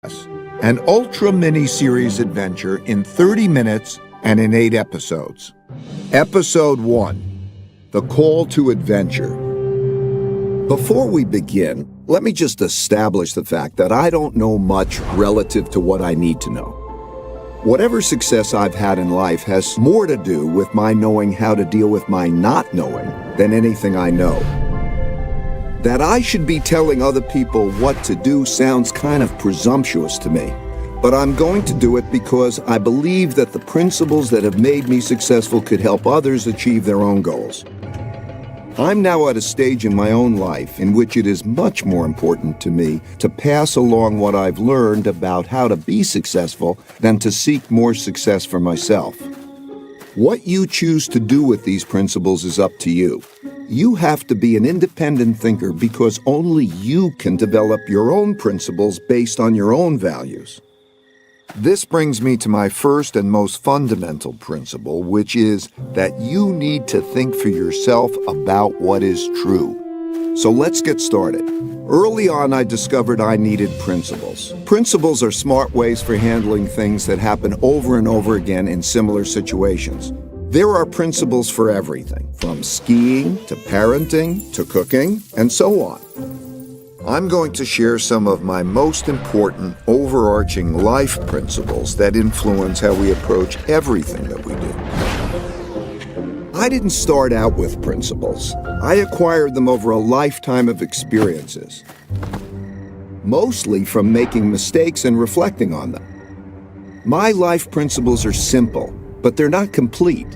Success, an ultra mini-series adventure in 30 minutes and in 8 episodes. Episode 1, The Call to Adventure. Before we begin, let me just establish the fact that I don't know much relative to what I need to know. Whatever success I've had in life has more to do with my knowing how to deal with my not knowing than anything I know. That I should be telling other people what to do sounds kind of presumptuous to me, but I'm going to do it because I believe that the principles that have made me successful could help others achieve their own goals. I'm now at a stage in my own life in which it is much more important to me to pass along what I've learned about how to be successful than to seek more success for myself. What you choose to do with these principles is up to you. You have to be an independent thinker because only you can develop your own principles based on your own values. This brings me to my first and most fundamental principle, which is that you need to think for yourself about what is true. So let's get started. Early on, I discovered I needed principles. Principles are smart ways for handling things that happen over and over again in similar situations. There are principles for everything, from skiing to parenting to cooking, and so on. I'm going to share some of my most important overarching life principles that influence how we approach everything that we do. I didn't start out with principles. I acquired them over a lifetime of experiences, mostly from making mistakes and reflecting on them. My life principles are simple, but they're not complete.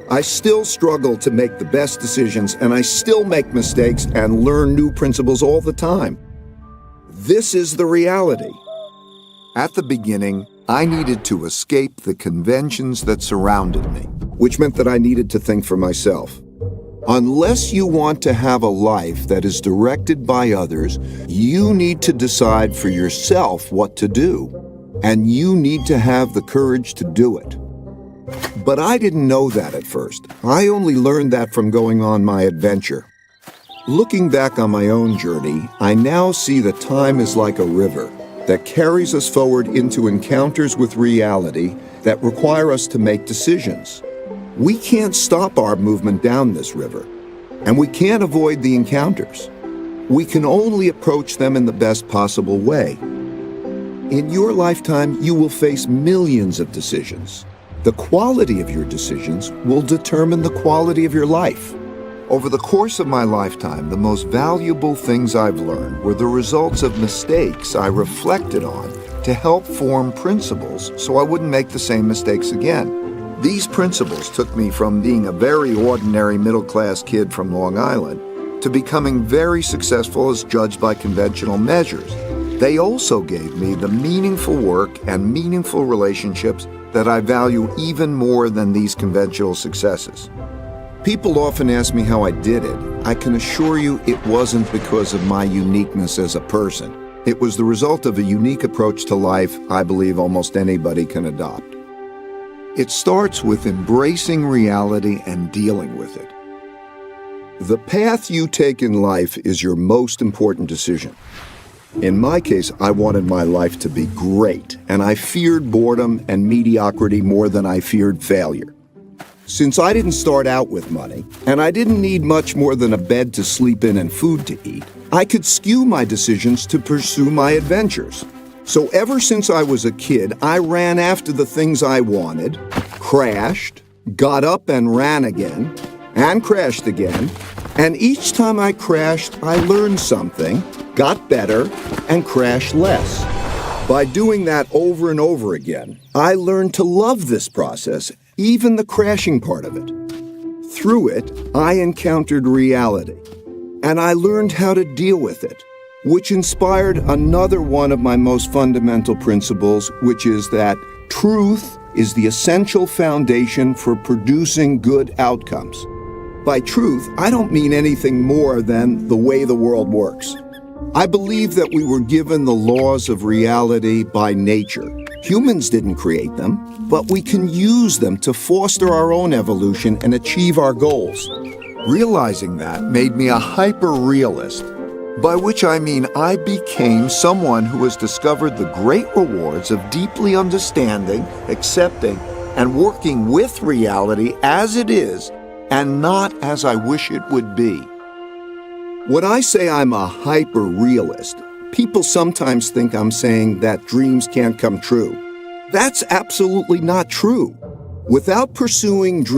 I still struggle to make the best decisions, and I still make mistakes and learn new principles all the time. This is the reality. At the beginning, I needed to escape the conventions that surrounded me, which meant that I needed to think for myself. Unless you want to have a life that is directed by others, you need to decide for yourself what to do, and you need to have the courage to do it. But I didn't know that at first. I only learned that from going on my adventure. Looking back on my own journey, I now see that time is like a river that carries us forward into encounters with reality that require us to make decisions. We can't stop our movement down this river, and we can't avoid the encounters. We can only approach them in the best possible way. In your lifetime, you will face millions of decisions. The quality of your decisions will determine the quality of your life. Over the course of my lifetime, the most valuable things I've learned were the results of mistakes I reflected on to help form principles so I wouldn't make the same mistakes again. These principles took me from being a very ordinary middle-class kid from Long Island to becoming very successful as judged by conventional measures. They also gave me the meaningful work and meaningful relationships that I value even more than these conventional successes. People often ask me how I did it. I can assure you it wasn't because of my uniqueness as a person. It was the result of a unique approach to life I believe almost anybody can adopt. It starts with embracing reality and dealing with it. The path you take in life is your most important decision. In my case, I wanted my life to be great, and I feared boredom and mediocrity more than I feared failure. Since I didn't start out with money, and I didn't need much more than a bed to sleep in and food to eat, I could skew my decisions to pursue my adventures. So ever since I was a kid, I ran after the things I wanted, crashed, got up and ran again, and crashed again, and each time I crashed, I learned something, got better, and crashed less. By doing that over and over again, I learned to love this process, even the crashing part of it. Through it, I encountered reality, and I learned how to deal with it, which inspired another one of my most fundamental principles, which is that truth is the essential foundation for producing good outcomes. By truth, I don't mean anything more than the way the world works. I believe that we were given the laws of reality by nature. Humans didn't create them, but we can use them to foster our own evolution and achieve our goals. Realizing that made me a hyper-realist. By which I mean I became someone who has discovered the great rewards of deeply understanding, accepting, and working with reality as it is and not as I wish it would be. When I say I'm a hyper-realist, people sometimes think I'm saying that dreams can't come true. That's absolutely not true. Without pursuing dreams,